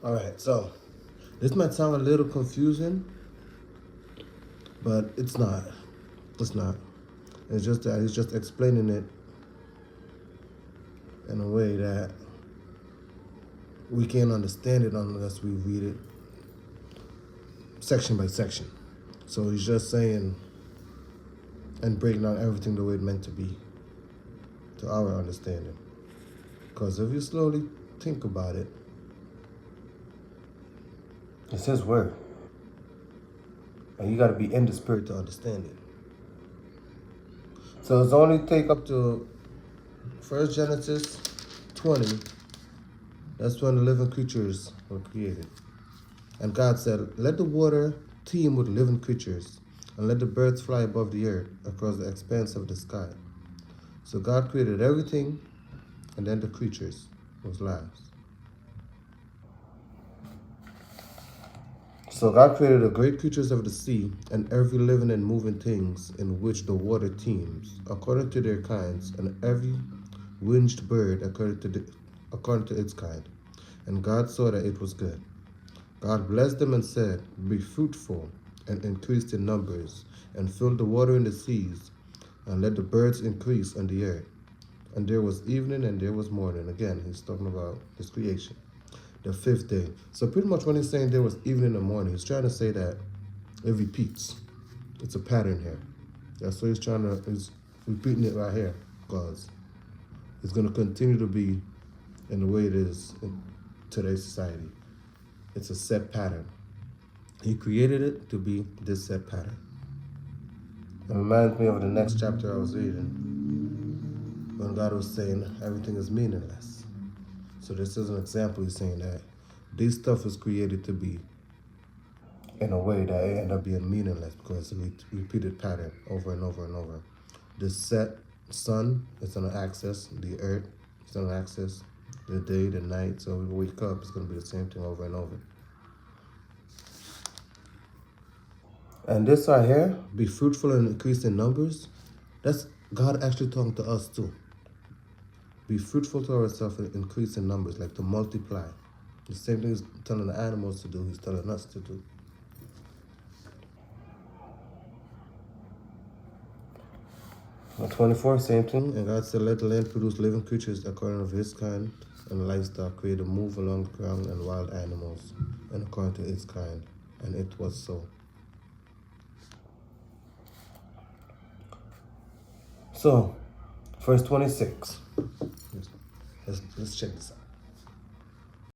All right, so this might sound a little confusing, but it's not. It's not. It's just that he's just explaining it in a way that we can't understand it unless we read it section by section. So he's just saying and breaking down everything the way it meant to be to our understanding. Because if you slowly think about it, it's his word. And you got to be in the spirit to understand it. So it's only take up to First Genesis 20. That's when the living creatures were created. And God said, let the water teem with living creatures, and let the birds fly above the earth across the expanse of the sky. So God created everything, and then the creatures was lives. So God created the great creatures of the sea, and every living and moving things in which the water teems, according to their kinds, and every winged bird according to its kind. And God saw that it was good. God blessed them and said, be fruitful and increase in numbers, and fill the water in the seas, and let the birds increase on the earth. And there was evening and there was morning. Again, he's talking about his creation. The fifth day. So pretty much when he's saying there was evening and morning, he's trying to say that it repeats. It's a pattern here. That's what he's repeating it right here, because it's going to continue to be in the way it is in today's society. It's a set pattern. He created it to be this set pattern. It reminds me of the next chapter I was reading, when God was saying everything is meaningless. So this is an example. He's saying that this stuff is created to be in a way that it end up being meaningless because it's a repeated pattern over and over and over. The set sun is going to access the earth. It's going to access the day, the night. So when we wake up, it's going to be the same thing over and over. And this right here, be fruitful and increase in numbers, that's God actually talking to us too. Be fruitful to ourselves and increase in numbers, like to multiply. The same thing he's telling the animals to do, he's telling us to do. The 24th, same thing. And God said, let the land produce living creatures according to his kind, and livestock, create a move along the ground, and wild animals, and according to its kind. And it was so. So, verse 26. Let's check this out.